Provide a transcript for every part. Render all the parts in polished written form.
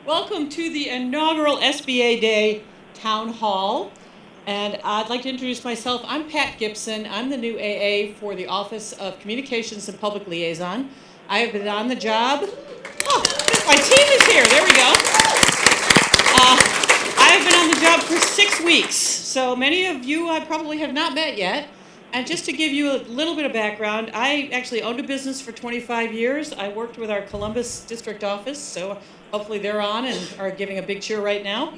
Welcome to the inaugural SBA Day Town Hall. And I'd like to introduce myself. I'm Pat Gibson. I'm the new AA for the Office of Communications and Public Liaison. I have been on the job. Oh, my team is here. There we go. I have been on the job for 6 weeks. So many of you I probably have not met yet. And just to give you a little bit of background, I actually owned a business for 25 years. I worked with our Columbus district office, so hopefully they're on and are giving a big cheer right now.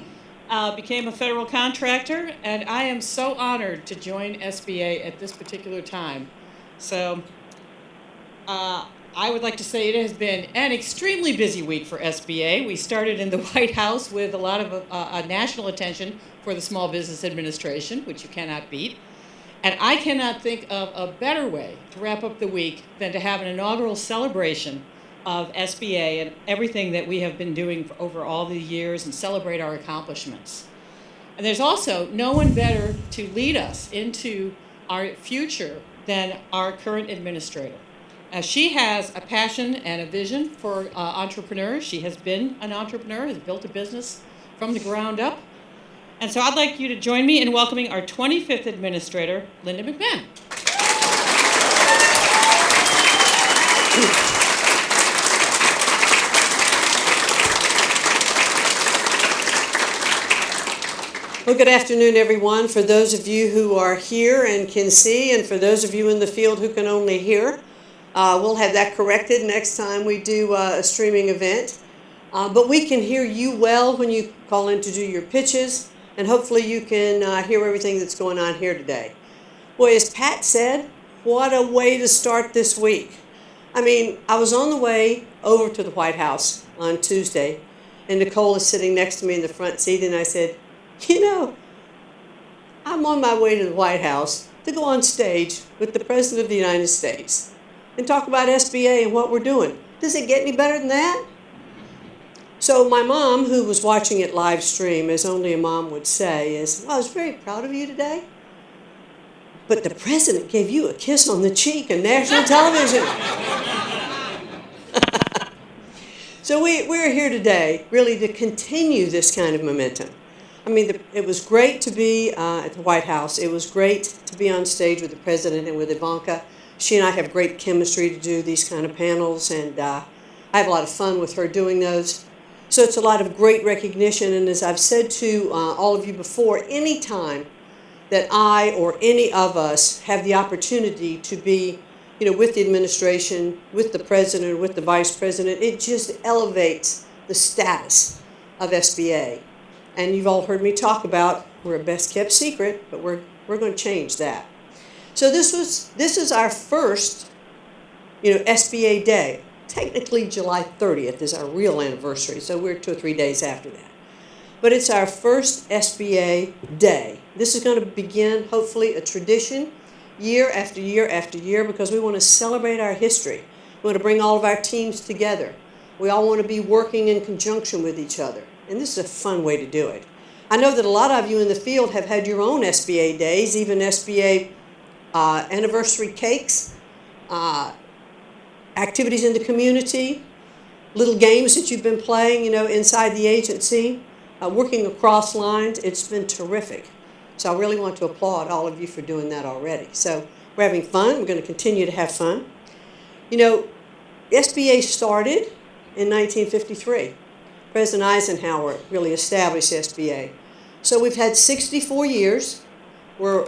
Became a federal contractor, and I am so honored to join SBA at this particular time. So I would like to say it has been an extremely busy week for SBA. We started in the White House with a lot of national attention for the Small Business Administration, which you cannot beat. And I cannot think of a better way to wrap up the week than to have an inaugural celebration of SBA and everything that we have been doing for over all the years and celebrate our accomplishments. And there's also no one better to lead us into our future than our current administrator. She has a passion and a vision for entrepreneurs. She has been an entrepreneur, has built a business from the ground up. And so I'd like you to join me in welcoming our 25th administrator, Linda McMahon. Well, good afternoon, everyone. For those of you who are here and can see, and for those of you in the field who can only hear, we'll have that corrected next time we do a streaming event. But we can hear you well when you call in to do your pitches, and hopefully you can hear everything that's going on here today. Boy, as Pat said, what a way to start this week. I mean, I was on the way over to the White House on Tuesday, and Nicole is sitting next to me in the front seat, and I said, you know, I'm on my way to the White House to go on stage with the President of the United States and talk about SBA and what we're doing. Does it get any better than that? So my mom, who was watching it live stream, as only a mom would say, is, well, I was very proud of you today, but the president gave you a kiss on the cheek on national television. So we're here today really to continue this kind of momentum. I mean, it was great to be at the White House. It was great to be on stage with the president and with Ivanka. She and I have great chemistry to do these kind of panels, and I have a lot of fun with her doing those. So it's a lot of great recognition, and as I've said to all of you before, any time that I or any of us have the opportunity to be, with the administration, with the president, with the vice president, it just elevates the status of SBA. And you've all heard me talk about we're a best kept secret, but we're going to change that. So this is our first, SBA Day. Technically, July 30th is our real anniversary, so we're 2 or 3 days after that. But it's our first SBA Day. This is going to begin, hopefully, a tradition year after year after year because we want to celebrate our history. We want to bring all of our teams together. We all want to be working in conjunction with each other. And this is a fun way to do it. I know that a lot of you in the field have had your own SBA days, even SBA anniversary cakes, activities in the community, little games that you've been playing, inside the agency, working across lines. It's been terrific. So I really want to applaud all of you for doing that already. So we're having fun. We're going to continue to have fun. SBA started in 1953. President Eisenhower really established SBA. So we've had 64 years. We're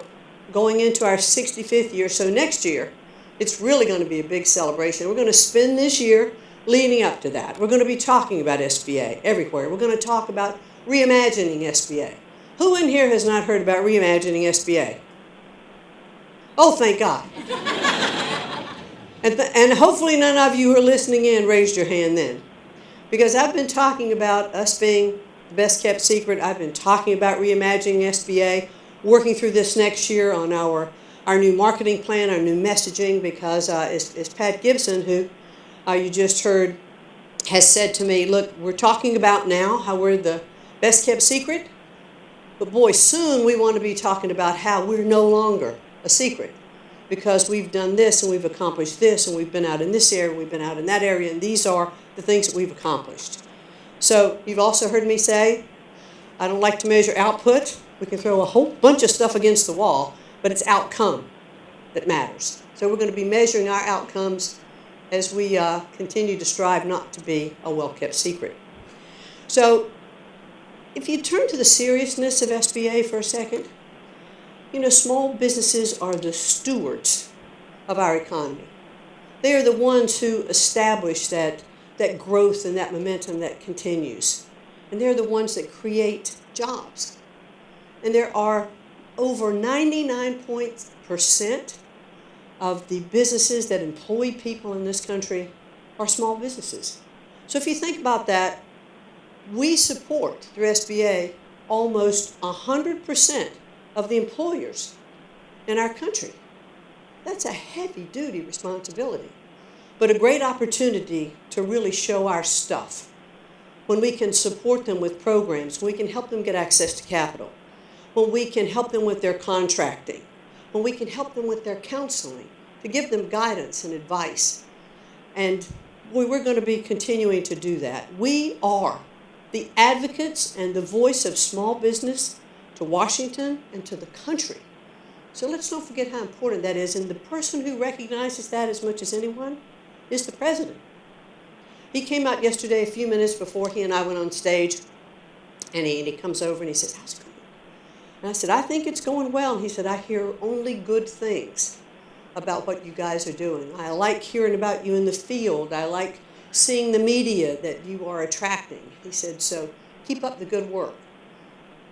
going into our 65th year. So next year, it's really going to be a big celebration. We're going to spend this year leading up to that. We're going to be talking about SBA everywhere. We're going to talk about reimagining SBA. Who in here has not heard about reimagining SBA? Oh, thank God. And hopefully none of you who are listening in raised your hand then. Because I've been talking about us being the best kept secret. I've been talking about reimagining SBA, working through this next year on our new marketing plan, our new messaging, because it's Pat Gibson, who you just heard, has said to me, look, we're talking about now how we're the best kept secret, but boy, soon we want to be talking about how we're no longer a secret because we've done this and we've accomplished this and we've been out in this area, we've been out in that area, and these are the things that we've accomplished. So you've also heard me say, I don't like to measure output. We can throw a whole bunch of stuff against the wall, but it's outcome that matters. So we're going to be measuring our outcomes as we continue to strive not to be a well-kept secret. So if you turn to the seriousness of SBA for a second, small businesses are the stewards of our economy. They are the ones who establish that growth and that momentum that continues. And they're the ones that create jobs. And there are over 99% of the businesses that employ people in this country are small businesses. So if you think about that, we support through SBA almost 100% of the employers in our country. That's a heavy-duty responsibility, but a great opportunity to really show our stuff. When we can support them with programs, we can help them get access to capital, when we can help them with their contracting, when we can help them with their counseling, to give them guidance and advice. And we're going to be continuing to do that. We are the advocates and the voice of small business to Washington and to the country. So let's not forget how important that is. And the person who recognizes that as much as anyone is the president. He came out yesterday, a few minutes before he and I went on stage, and he comes over and he says, "How's it going?" And I said, "I think it's going well." And he said, "I hear only good things about what you guys are doing. I like hearing about you in the field. I like seeing the media that you are attracting." He said, "So keep up the good work."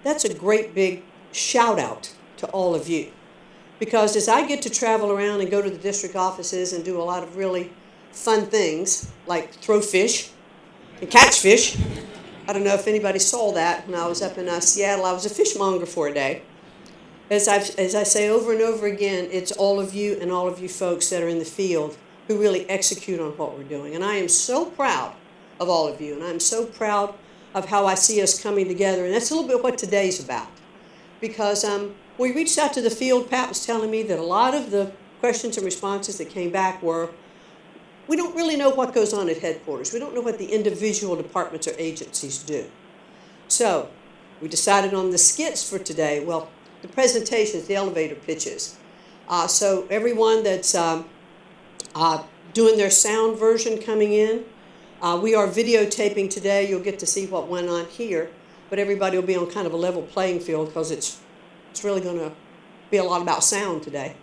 That's a great big shout out to all of you. Because as I get to travel around and go to the district offices and do a lot of really fun things, like throw fish and catch fish. I don't know if anybody saw that when I was up in Seattle. I was a fishmonger for a day. As I say over and over again, it's all of you and all of you folks that are in the field who really execute on what we're doing. And I am so proud of all of you, and I'm so proud of how I see us coming together. And that's a little bit what today's about. Because we reached out to the field. Pat was telling me that a lot of the questions and responses that came back were, we don't really know what goes on at headquarters. We don't know what the individual departments or agencies do. So we decided on the skits for today. Well, the presentations, the elevator pitches. So everyone that's doing their sound version coming in, we are videotaping today. You'll get to see what went on here, but everybody will be on kind of a level playing field because it's really going to be a lot about sound today.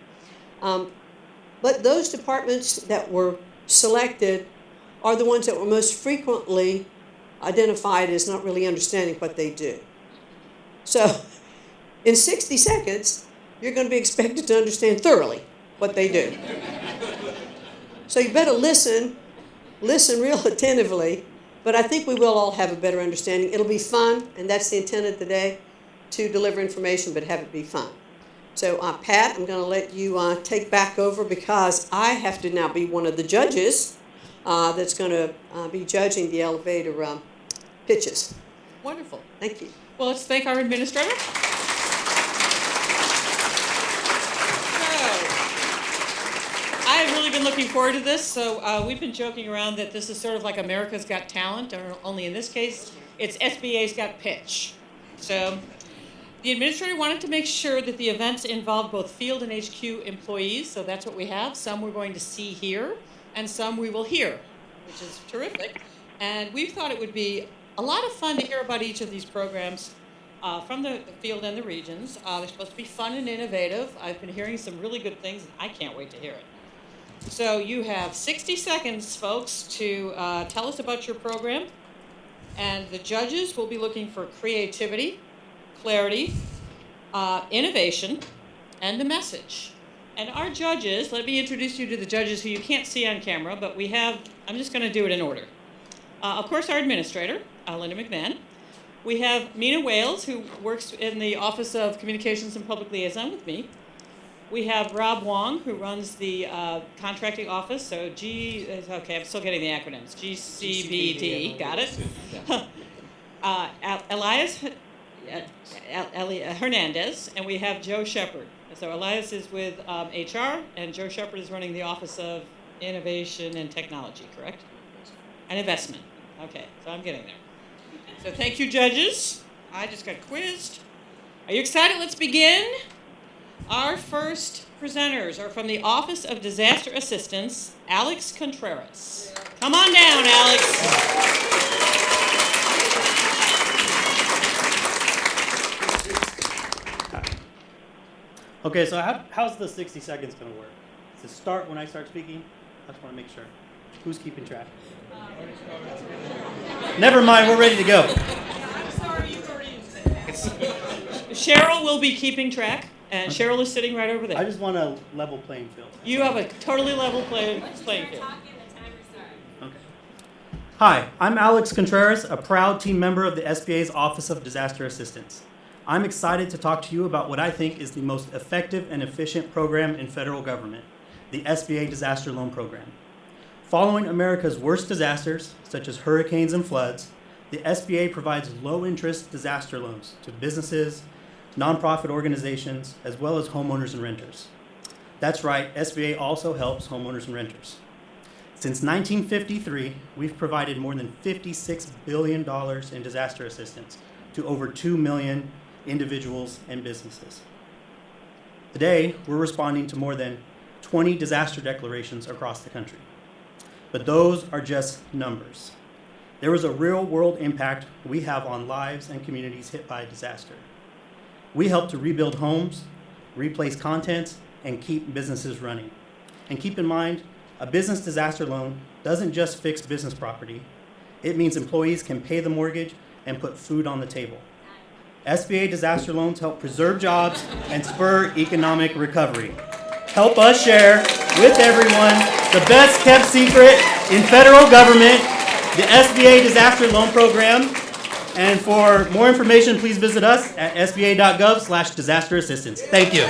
But those departments that were selected are the ones that were most frequently identified as not really understanding what they do. So in 60 seconds, you're going to be expected to understand thoroughly what they do. So you better listen real attentively, but I think we will all have a better understanding. It'll be fun, and that's the intent of the day, to deliver information, but have it be fun. So Pat, I'm going to let you take back over because I have to now be one of the judges that's going to be judging the elevator pitches. Wonderful. Thank you. Well, let's thank our administrator. I've really been looking forward to this. So we've been joking around that this is sort of like America's Got Talent, or only in this case, it's SBA's Got Pitch. So the administrator wanted to make sure that the events involved both field and HQ employees, so that's what we have. Some we're going to see here, and some we will hear, which is terrific. And we thought it would be a lot of fun to hear about each of these programs from the field and the regions. They're supposed to be fun and innovative. I've been hearing some really good things, and I can't wait to hear it. So you have 60 seconds, folks, to tell us about your program. And the judges will be looking for creativity, clarity, innovation, and the message. And our judges, let me introduce you to the judges who you can't see on camera, but we have, I'm just going to do it in order. Of course, our administrator, Linda McMahon. We have Mina Wales, who works in the Office of Communications and Public Liaison with me. We have Rob Wong, who runs the contracting office. So okay, I'm still getting the acronyms. GCBD, got it? Elias Hernandez, and we have Joe Shepard. So Elias is with HR, and Joe Shepard is running the Office of Innovation and Technology, correct? And Investment. Okay, so I'm getting there. So thank you, judges. I just got quizzed. Are you excited? Let's begin. Our first presenters are from the Office of Disaster Assistance, Alex Contreras. Come on down, Alex. Okay, so how's the 60 seconds going to work? Does it start when I start speaking? I just want to make sure. Who's keeping track? Never mind, we're ready to go. I'm sorry, you've already used it. Cheryl will be keeping track, and Cheryl is sitting right over there. I just want a level playing field. You have a totally level playing field. Okay. Hi, I'm Alex Contreras, a proud team member of the SBA's Office of Disaster Assistance. I'm excited to talk to you about what I think is the most effective and efficient program in federal government, the SBA Disaster Loan Program. Following America's worst disasters, such as hurricanes and floods, the SBA provides low-interest disaster loans to businesses, nonprofit organizations, as well as homeowners and renters. That's right, SBA also helps homeowners and renters. Since 1953, we've provided more than $56 billion in disaster assistance to over 2 million individuals and businesses. Today, we're responding to more than 20 disaster declarations across the country. But those are just numbers. There is a real-world impact we have on lives and communities hit by a disaster. We help to rebuild homes, replace contents, and keep businesses running. And keep in mind, a business disaster loan doesn't just fix business property. It means employees can pay the mortgage and put food on the table. SBA disaster loans help preserve jobs and spur economic recovery. Help us share with everyone the best kept secret in federal government, the SBA Disaster Loan Program. And for more information, please visit us at sba.gov/disaster assistance. Thank you.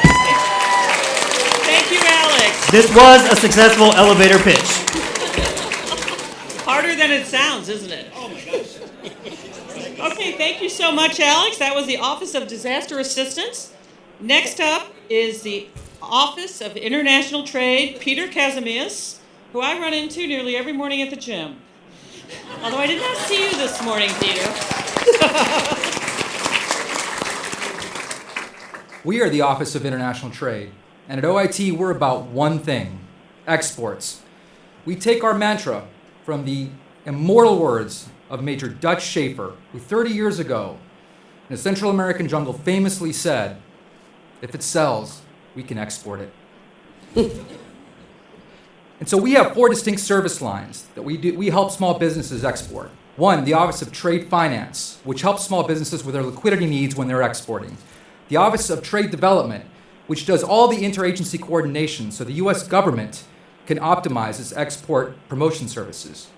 Thank you, Alex. This was a successful elevator pitch. Harder than it sounds, isn't it? Oh my gosh. Okay, thank you so much, Alex. That was the Office of Disaster Assistance. Next up is the Office of International Trade, Peter Kazimias, who I run into nearly every morning at the gym. Although I did not see you this morning, Peter. We are the Office of International Trade, and at OIT we're about one thing: exports. We take our mantra from the immortal words of Major Dutch Schaefer, who 30 years ago in a Central American jungle famously said, "If it sells, we can export it." And so we have 4 distinct service lines that we help small businesses export. One, the Office of Trade Finance, which helps small businesses with their liquidity needs when they're exporting. The Office of Trade Development, which does all the interagency coordination so the U.S. government can optimize its export promotion services.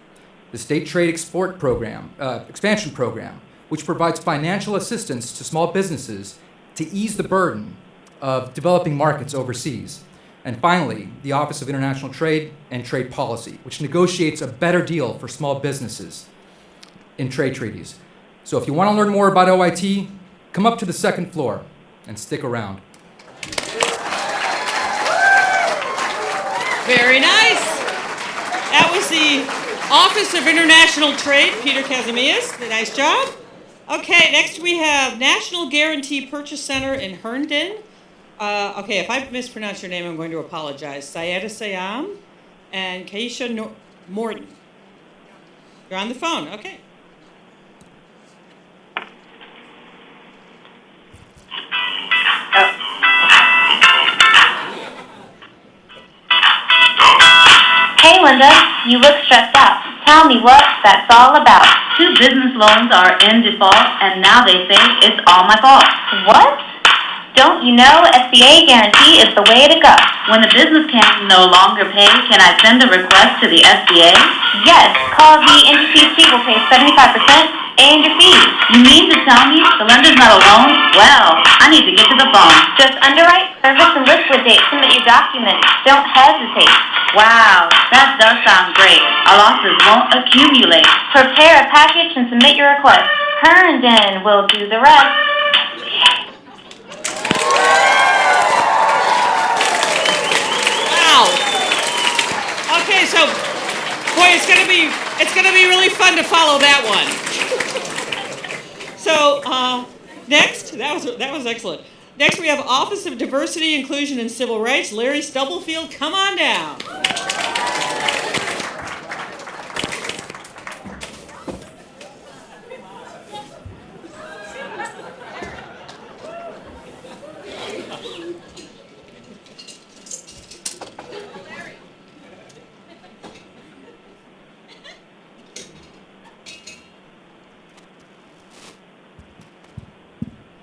The State Trade Export Program, Expansion Program, which provides financial assistance to small businesses to ease the burden of developing markets overseas. And finally, the Office of International Trade and Trade Policy, which negotiates a better deal for small businesses in trade treaties. So if you want to learn more about OIT, come up to the second floor and stick around. Very nice. That was the Office of International Trade, Peter Kazimias. Nice job. Okay, next we have National Guarantee Purchase Center in Herndon. Okay, if I mispronounce your name, I'm going to apologize. Sayeda Sayam and Keisha Morton. You're on the phone. Okay. Hey Linda, you look stressed out. Tell me what that's all about. 2 business loans are in default, and now they say it's all my fault. What? Don't you know SBA guarantee is the way to go? When the business can no longer pay, can I send a request to the SBA? Yes, call the NGTC will pay 75% and your fees. You mean to tell me the lender's not alone? Well, I need to get to the phone. Just underwrite, service, and liquidate. Submit your documents. Don't hesitate. Wow, that does sound great. Our losses won't accumulate. Prepare a package and submit your request. Herndon will do the rest. Wow. Okay, so boy, it's gonna be really fun to follow that one. Next, that was excellent. Next, we have Office of Diversity, Inclusion, and Civil Rights. Larry Stubblefield, come on down.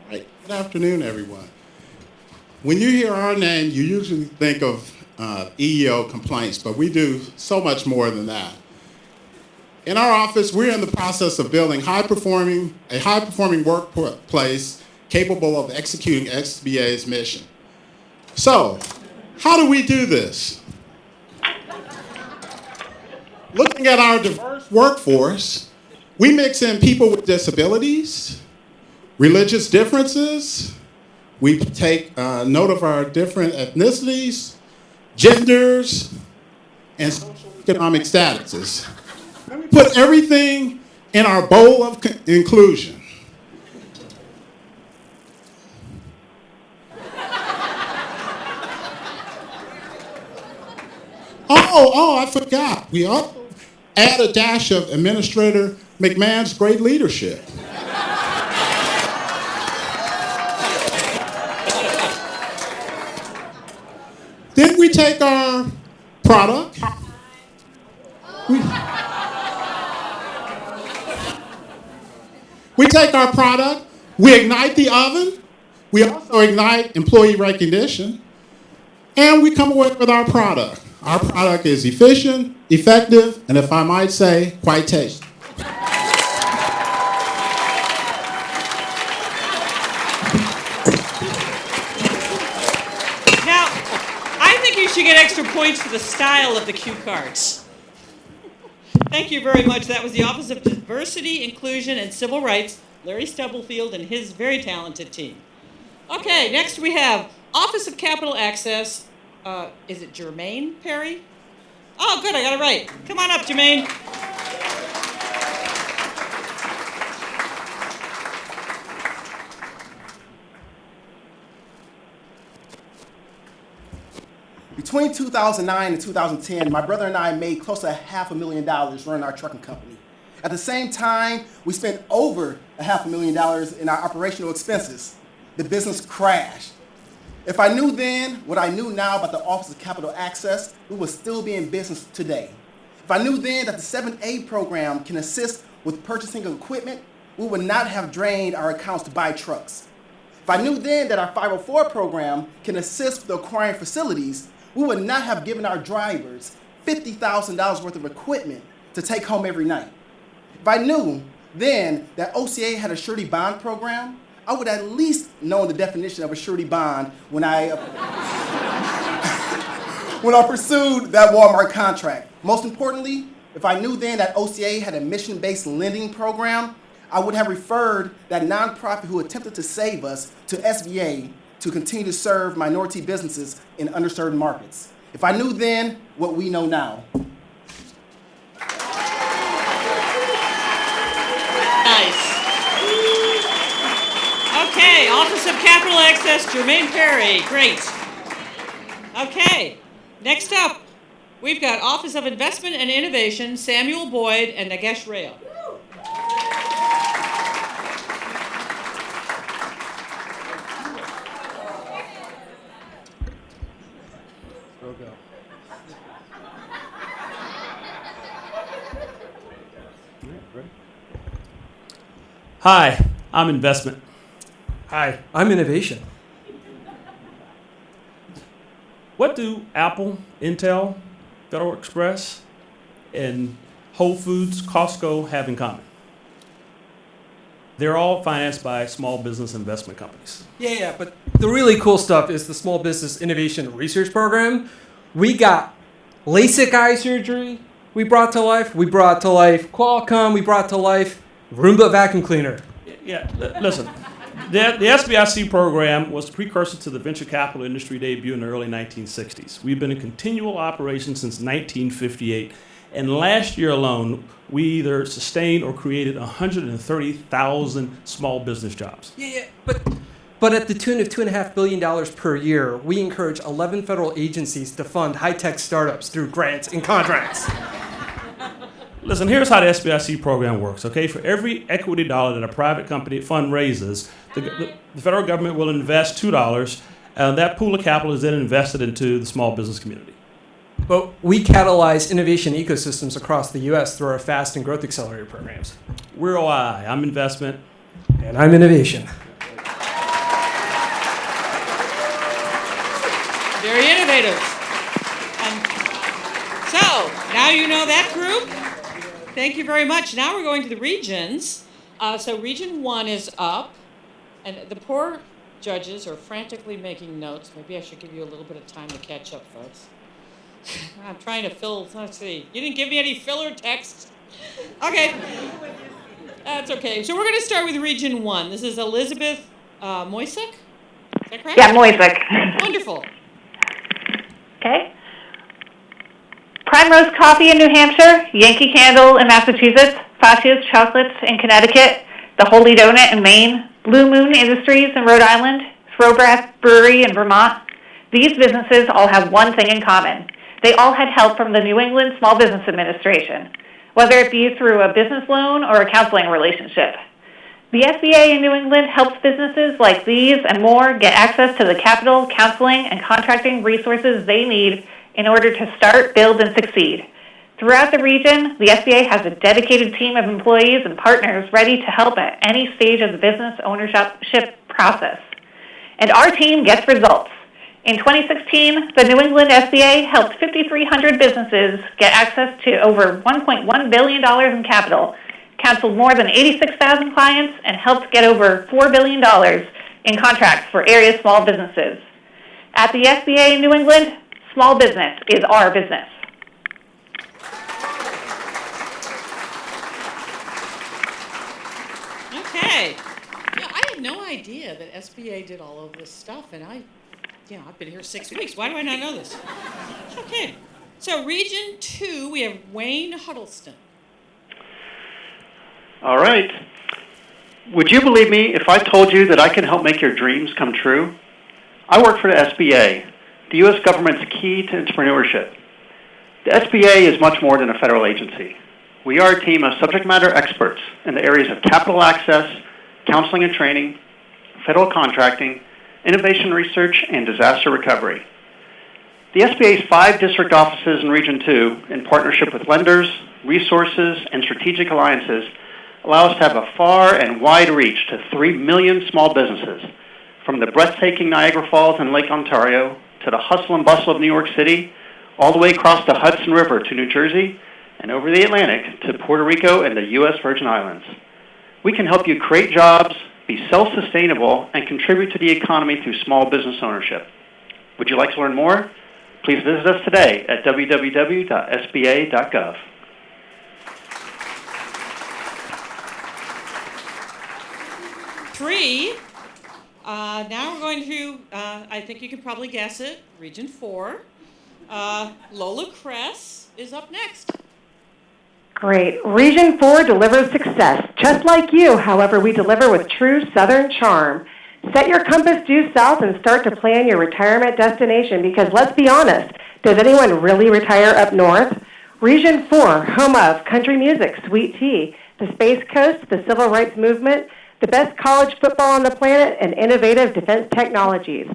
Right. Good afternoon, everyone. When you hear our name, you usually think of EEO complaints, but we do so much more than that. In our office, we're in the process of building a high-performing workplace capable of executing SBA's mission. So, how do we do this? Looking at our diverse workforce, we mix in people with disabilities, religious differences. We take note of our different ethnicities, genders, and socioeconomic statuses. And we put everything in our bowl of inclusion. Oh, I forgot. We also add a dash of Administrator McMahon's great leadership. Then we take our product. We take our product, we ignite the oven, we also ignite employee recognition, and we come away with our product. Our product is efficient, effective, and if I might say, quite tasty. Now, I think you should get extra points for the style of the cue cards. Thank you very much. That was the Office of Diversity, Inclusion, and Civil Rights, Larry Stubblefield and his very talented team. Okay, next we have Office of Capital Access. Is it Jermaine Perry? Oh, good, I got it right. Come on up, Jermaine. Between 2009 and 2010, my brother and I made close to $500,000 running our trucking company. At the same time, we spent over $500,000 in our operational expenses. The business crashed. If I knew then what I knew now about the Office of Capital Access, we would still be in business today. If I knew then that the 7A program can assist with purchasing of equipment, we would not have drained our accounts to buy trucks. If I knew then that our 504 program can assist with acquiring facilities, we would not have given our drivers $50,000 worth of equipment to take home every night. If I knew then that OCA had a surety bond program, I would at least know the definition of a surety bond when I pursued that Walmart contract. Most importantly, if I knew then that OCA had a mission-based lending program, I would have referred that nonprofit who attempted to save us to SBA to continue to serve minority businesses in underserved markets. If I knew then what we know now. Nice. Okay, Office of Capital Access, Jermaine Perry, great. Okay, next up, we've got Office of Investment and Innovation, Samuel Boyd and Nagesh Rao. Hi, I'm investment. Hi, I'm innovation. What do Apple, Intel, Federal Express, and Whole Foods, Costco have in common? They're all financed by small business investment companies. Yeah, but the really cool stuff is the Small Business Innovation Research Program. We got LASIK eye surgery we brought to life. We brought to life Qualcomm. We brought to life Roomba vacuum cleaner. Yeah, listen. The SBIC program was the precursor to the venture capital industry debut in the early 1960s. We've been in continual operation since 1958, And last year alone, we either sustained or created 130,000 small business jobs. Yeah, but at the tune of $2.5 billion per year, we encourage 11 federal agencies to fund high-tech startups through grants and contracts. Listen, here's how the SBIC program works, okay? For every equity dollar that a private company fund raises, the federal government will invest $2, and that pool of capital is then invested into the small business community. But we catalyze innovation ecosystems across the U.S. through our FAST and Growth Accelerator programs. We're OI, I'm investment. And I'm innovation. Very innovative. So, now you know that group. Thank you very much. Now we're going to the regions. So Region 1 is up, and the poor judges are frantically making notes. Maybe I should give you a little bit of time to catch up, folks. I'm trying to fill, let's see. You didn't give me any filler text? Okay. That's okay. So we're going to start with Region 1. This is Elizabeth Moisek. Is that correct? Yeah, Moisek. Wonderful. Okay. Prime Roast Coffee in New Hampshire, Yankee Candle in Massachusetts, Fascio's Chocolates in Connecticut, The Holy Donut in Maine, Blue Moon Industries in Rhode Island, Throwback Brewery in Vermont. These businesses all have one thing in common. They all had help from the New England Small Business Administration, whether it be through a business loan or a counseling relationship. The SBA in New England helps businesses like these and more get access to the capital, counseling, and contracting resources they need in order to start, build, and succeed. Throughout the region, the SBA has a dedicated team of employees and partners ready to help at any stage of the business ownership process. And our team gets results. In 2016, the New England SBA helped 5,300 businesses get access to over $1.1 billion in capital, counseled more than 86,000 clients, and helped get over $4 billion in contracts for area small businesses. At the SBA in New England, small business is our business. Okay. Yeah, I had no idea that SBA did all of this stuff, and I've been here 6 weeks. Why do I not know this? Okay. So Region 2, we have Wayne Huddleston. All right. Would you believe me if I told you that I can help make your dreams come true? I work for the SBA, the U.S. government's key to entrepreneurship. The SBA is much more than a federal agency. We are a team of subject matter experts in the areas of capital access, counseling and training, federal contracting, innovation research, and disaster recovery. The SBA's 5 district offices in Region 2, in partnership with lenders, resources, and strategic alliances, allow us to have a far and wide reach to 3 million small businesses, from the breathtaking Niagara Falls and Lake Ontario to the hustle and bustle of New York City, all the way across the Hudson River to New Jersey, and over the Atlantic to Puerto Rico and the U.S. Virgin Islands. We can help you create jobs, be self-sustainable, and contribute to the economy through small business ownership. Would you like to learn more? Please visit us today at www.sba.gov. Now we're going to, I think you can probably guess it, Region 4. Lola Kress is up next. Great. Region 4 delivers success. Just like you, however, we deliver with true Southern charm. Set your compass due south and start to plan your retirement destination because let's be honest, does anyone really retire up north? Region 4, home of country music, sweet tea, the Space Coast, the Civil Rights Movement, the best college football on the planet, and innovative defense technologies.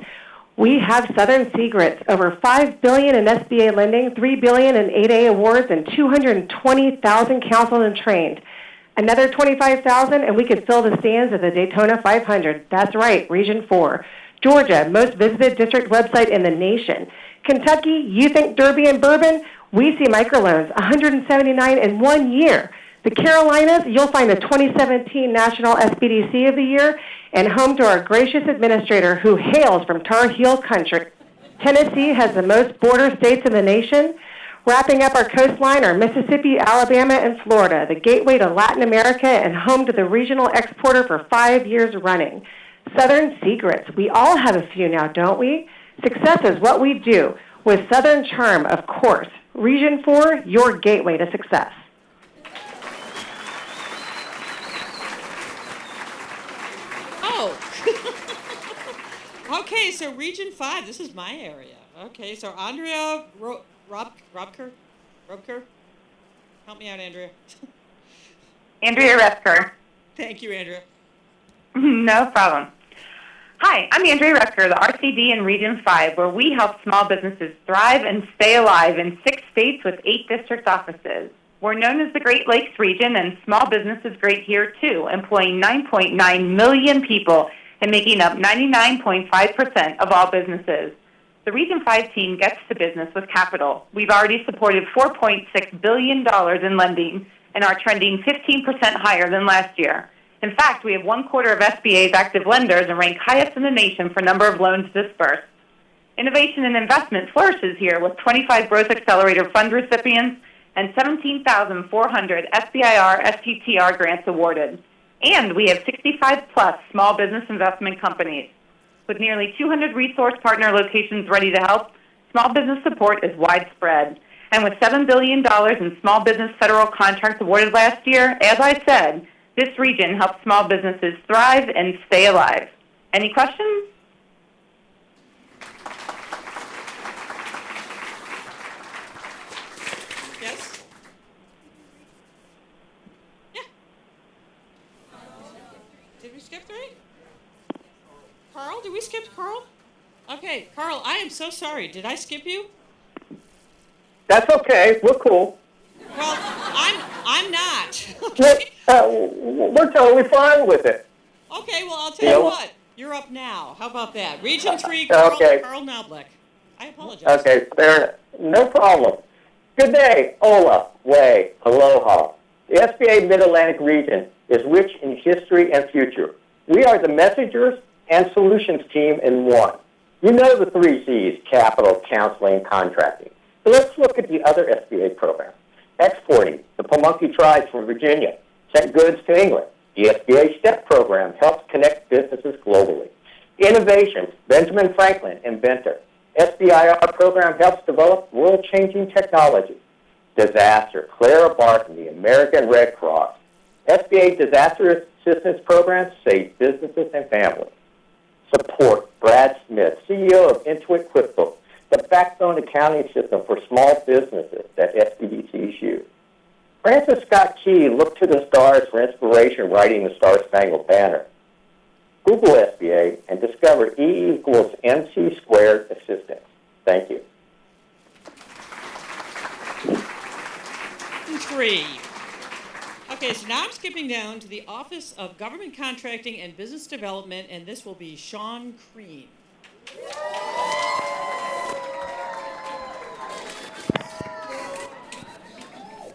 We have Southern secrets, over $5 billion in SBA lending, $3 billion in 8A awards, and 220,000 counseled and trained. Another 25,000, and we could fill the stands at the Daytona 500. That's right, Region 4. Georgia, most visited district website in the nation. Kentucky, you think Derby and Bourbon? We see microloans, 179 in 1 year. The Carolinas, you'll find the 2017 National SBDC of the Year, and home to our gracious administrator who hails from Tar Heel country. Tennessee has the most border states in the nation. Wrapping up our coastline are Mississippi, Alabama, and Florida, the gateway to Latin America and home to the regional exporter for 5 years running. Southern secrets. We all have a few now, don't we? Success is what we do, with Southern charm, of course. Region 4, your gateway to success. Oh. Okay, so Region 5, this is my area. Okay, so Andrea Robker? Help me out, Andrea. Andrea Resker. Thank you, Andrea. No problem. Hi, I'm Andrea Resker, the RCD in Region 5, where we help small businesses thrive and stay alive in 6 states with 8 district offices. We're known as the Great Lakes region, and small business is great here, too, employing 9.9 million people and making up 99.5% of all businesses. The Region 5 team gets to business with capital. We've already supported $4.6 billion in lending and are trending 15% higher than last year. In fact, we have 1/4 of SBA's active lenders and rank highest in the nation for number of loans disbursed. Innovation and investment flourishes here with 25 Growth Accelerator Fund recipients and 17,400 SBIR STTR grants awarded. And we have 65-plus small business investment companies. With nearly 200 resource partner locations ready to help, small business support is widespread. And with $7 billion in small business federal contracts awarded last year, as I said, this region helps small businesses thrive and stay alive. Any questions? Yes? Yeah. Did we skip 3? Carl, did we skip Carl? Okay, Carl, I am so sorry. Did I skip you? That's okay. We're cool. Well, I'm not. We're totally fine with it. Okay, well, I'll tell you what. You're up now. How about that? Region 3, Carl Knoblich. I apologize. Okay, fair. No problem. Good day. Ola, way, aloha. The SBA Mid-Atlantic region is rich in history and future. We are the messengers and solutions team in one. You know the 3 C's, capital, counseling, contracting. So let's look at the other SBA programs. Exporting, the Pamunkey Tribes from Virginia sent goods to England. The SBA STEP program helps connect businesses globally. Innovation, Benjamin Franklin, inventor. SBIR program helps develop world-changing technology. Disaster, Clara Barton, the American Red Cross. SBA disaster assistance programs save businesses and families. Support, Brad Smith, CEO of Intuit QuickBooks, the backbone accounting system for small businesses that SBDCs use. Francis Scott Key looked to the stars for inspiration writing the Star-Spangled Banner. Google SBA and discover E equals MC squared assistance. Thank you. 3. Okay, so now I'm skipping down to the Office of Government Contracting and Business Development, and this will be Sean Crean.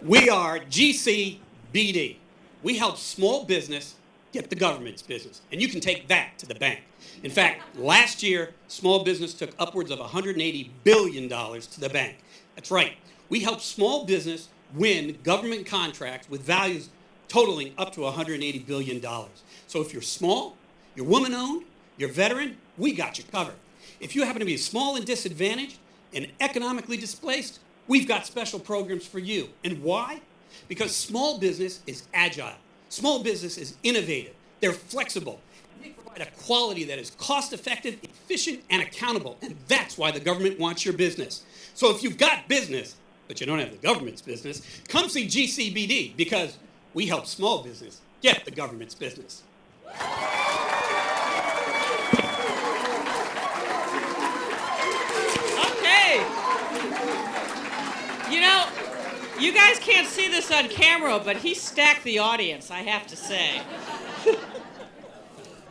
We are GCBD. We help small business get the government's business, and you can take that to the bank. In fact, last year, small business took upwards of $180 billion to the bank. That's right. We help small business win government contracts with values totaling up to $180 billion. So if you're small, you're woman-owned, you're veteran, we got you covered. If you happen to be small and disadvantaged and economically displaced, we've got special programs for you. And why? Because small business is agile. Small business is innovative. They're flexible. They provide a quality that is cost-effective, efficient, and accountable. And that's why the government wants your business. So if you've got business, but you don't have the government's business, come see GCBD because we help small business get the government's business. Okay. You know, you guys can't see this on camera, but he stacked the audience, I have to say.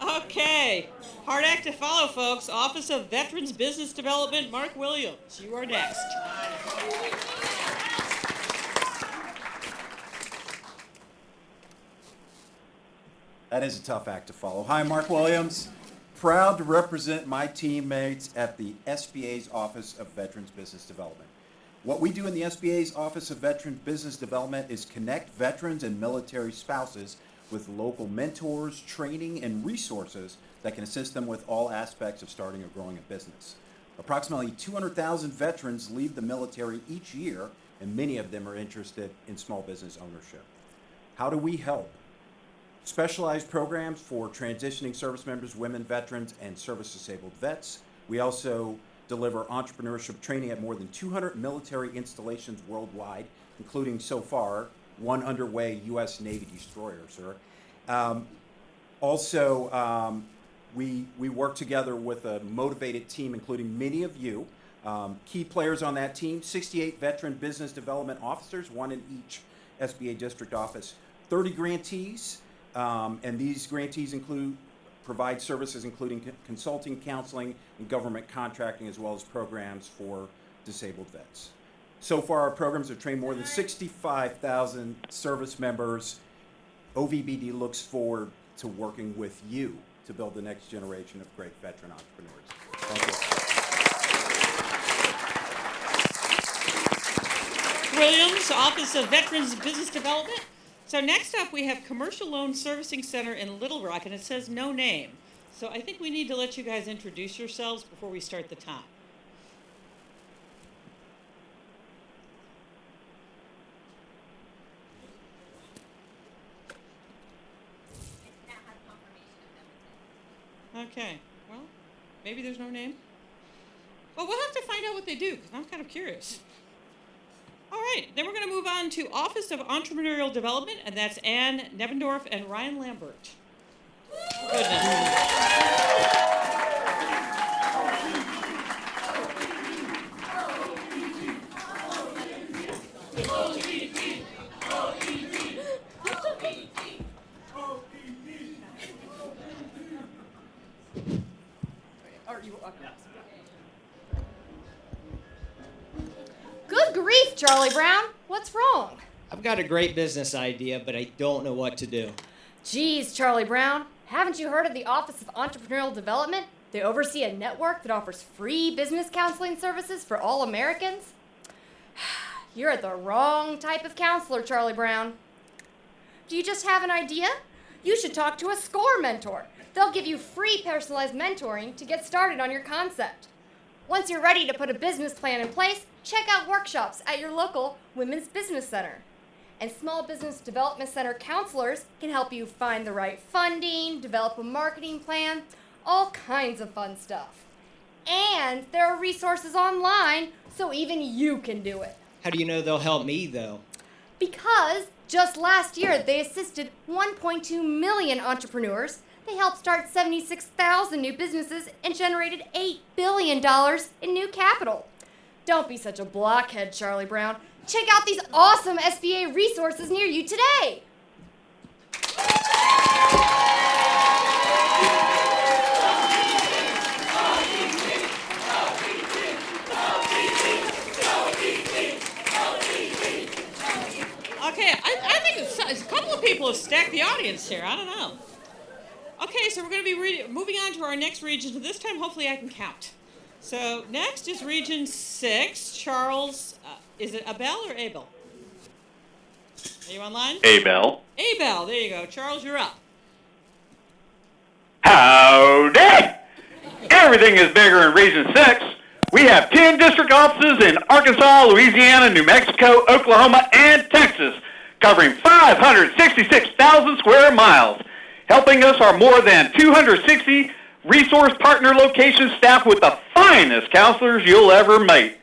Okay. Hard act to follow, folks. Office of Veterans Business Development, Mark Williams. You are next. That is a tough act to follow. Hi, Mark Williams. Proud to represent my teammates at the SBA's Office of Veterans Business Development. What we do in the SBA's Office of Veterans Business Development is connect veterans and military spouses with local mentors, training, and resources that can assist them with all aspects of starting or growing a business. Approximately 200,000 veterans leave the military each year, and many of them are interested in small business ownership. How do we help? Specialized programs for transitioning service members, women, veterans, and service-disabled vets. We also deliver entrepreneurship training at more than 200 military installations worldwide, including so far one underway U.S. Navy destroyer, sir. We work together with a motivated team, including many of you. Key players on that team, 68 veteran business development officers, one in each SBA district office, 30 grantees, and these grantees provide services including consulting, counseling, and government contracting, as well as programs for disabled vets. So far, our programs have trained more than 65,000 service members. OVBD looks forward to working with you to build the next generation of great veteran entrepreneurs. Thank you. Williams, Office of Veterans Business Development. So next up, we have Commercial Loan Servicing Center in Little Rock, and it says no name. So I think we need to let you guys introduce yourselves before we start the time. Okay, well, maybe there's no name. Well, we'll have to find out what they do, because I'm kind of curious. All right, then we're going to move on to Office of Entrepreneurial Development, and that's Ann Nevendorf and Ryan Lambert. Good grief, Charlie Brown. What's wrong? I've got a great business idea, but I don't know what to do. Geez, Charlie Brown. Haven't you heard of the Office of Entrepreneurial Development? They oversee a network that offers free business counseling services for all Americans. You're the wrong type of counselor, Charlie Brown. Do you just have an idea? You should talk to a SCORE mentor. They'll give you free personalized mentoring to get started on your concept. Once you're ready to put a business plan in place, check out workshops at your local Women's Business Center. And Small Business Development Center counselors can help you find the right funding, develop a marketing plan, all kinds of fun stuff. And there are resources online, so even you can do it. How do you know they'll help me, though? Because just last year, they assisted 1.2 million entrepreneurs. They helped start 76,000 new businesses and generated $8 billion in new capital. Don't be such a blockhead, Charlie Brown. Check out these awesome SBA resources near you today. Okay, I think a couple of people have stacked the audience here. I don't know. Okay, so we're going to be moving on to our next region. So this time, hopefully, I can count. So next is Region 6. Charles, is it Abel or Abel? Are you online? Abel. Abel, there you go. Charles, you're up. Howdy! Everything is bigger in Region 6. We have 10 district offices in Arkansas, Louisiana, New Mexico, Oklahoma, and Texas, covering 566,000 square miles. Helping us are more than 260 resource partner locations staffed with the finest counselors you'll ever meet.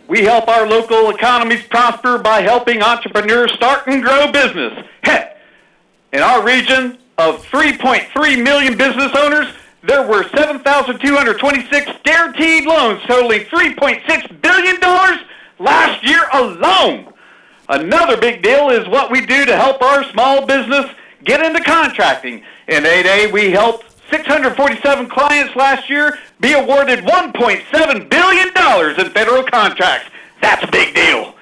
We help our local economies prosper by helping entrepreneurs start and grow business. Heck, in our region of 3.3 million business owners, there were 7,226 guaranteed loans totaling $3.6 billion last year alone. Another big deal is what we do to help our small business get into contracting. In 8A, we helped 647 clients last year be awarded $1.7 billion in federal contracts. That's a big deal.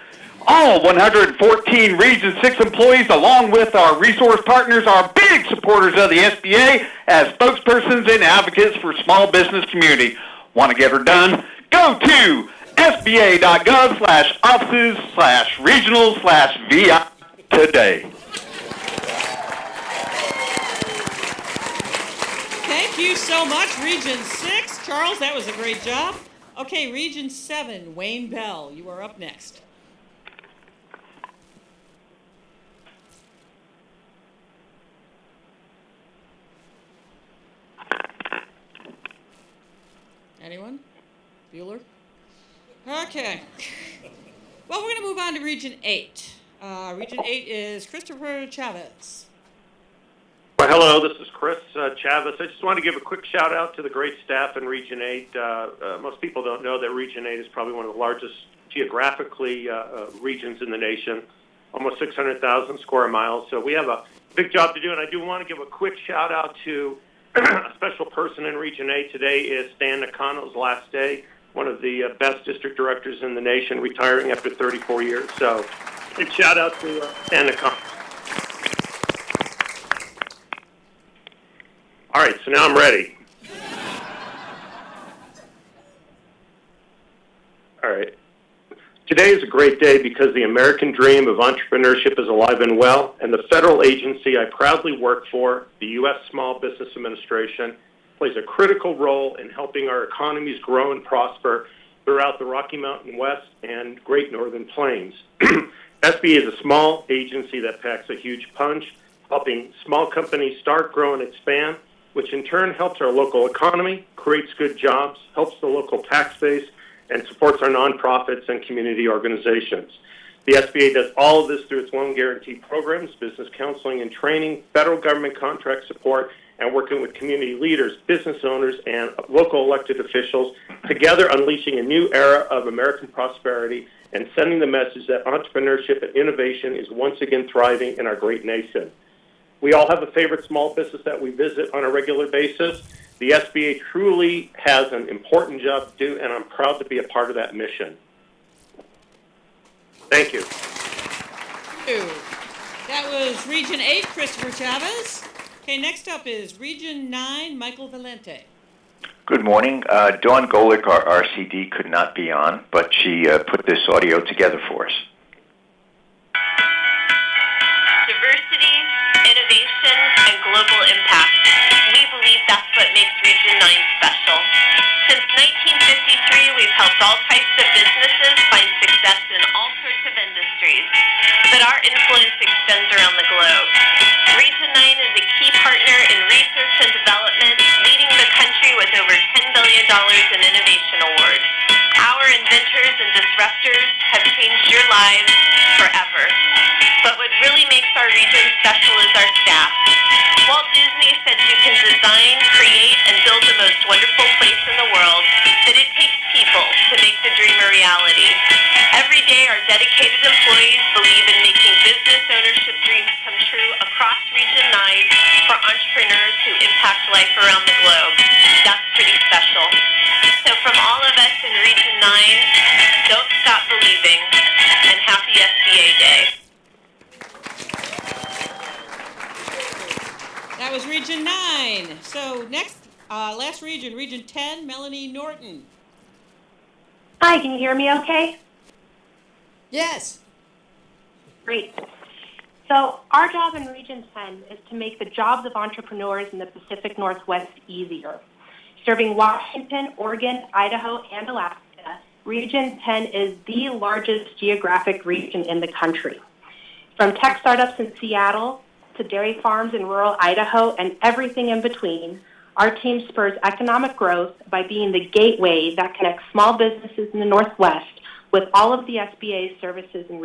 All 114 Region 6 employees, along with our resource partners, are big supporters of the SBA as spokespersons and advocates for small business community. Want to get her done? Go to sba.gov/offices/regional/VI today. Thank you so much, Region 6. Charles, that was a great job. Okay, Region 7, Wayne Bell, you are up next. Anyone? Bueller? Okay. Well, we're going to move on to Region 8. Region 8 is Christopher Chavez. Well, hello, this is Chris Chavez. I just want to give a quick shout out to the great staff in Region 8. Most people don't know that Region 8 is probably one of the largest geographically regions in the nation, almost 600,000 square miles. So we have a big job to do, and I do want to give a quick shout out to a special person in Region 8. Today is Stan Nakano's last day, one of the best district directors in the nation, retiring after 34 years. So big shout out to Stan Nakano. All right, so now I'm ready. All right. Today is a great day because the American dream of entrepreneurship is alive and well, and the federal agency I proudly work for, the U.S. Small Business Administration, plays a critical role in helping our economies grow and prosper throughout the Rocky Mountain West and Great Northern Plains. SBA is a small agency that packs a huge punch, helping small companies start, grow, and expand, which in turn helps our local economy, creates good jobs, helps the local tax base, and supports our nonprofits and community organizations. The SBA does all of this through its loan guarantee programs, business counseling and training, federal government contract support, and working with community leaders, business owners, and local elected officials, together unleashing a new era of American prosperity and sending the message that entrepreneurship and innovation is once again thriving in our great nation. We all have a favorite small business that we visit on a regular basis. The SBA truly has an important job to do, and I'm proud to be a part of that mission. Thank you. Thank you. That was Region 8, Christopher Chavez. Okay, next up is Region 9, Michael Valente. Good morning. Dawn Golick, our RCD, could not be on, but she put this audio together for us. Diversity, innovation, and global impact. We believe that's what makes Region 9 special. Since 1953, we've helped all types of businesses find success in all sorts of industries, but our influence extends around the globe. Region 9 is a key partner in research and development, leading the country with over $10 billion in innovation awards. Our inventors and disruptors have changed your lives forever. But what really makes our region special is our staff. Walt Disney said you can design, create, and build the most wonderful place in the world, but it takes people to make the dream a reality. Every day, our dedicated employees believe in making business ownership dreams come true across Region 9 for entrepreneurs who impact life around the globe. That's pretty special. So from all of us in Region 9, don't stop believing, and happy SBA Day. That was Region 9. So next, last region, Region 10, Melanie Norton. Hi, can you hear me okay? Yes. Great. So our job in Region 10 is to make the jobs of entrepreneurs in the Pacific Northwest easier. Serving Washington, Oregon, Idaho, and Alaska, Region 10 is the largest geographic region in the country. From tech startups in Seattle to dairy farms in rural Idaho and everything in between, our team spurs economic growth by being the gateway that connects small businesses in the Northwest with all of the SBA's services and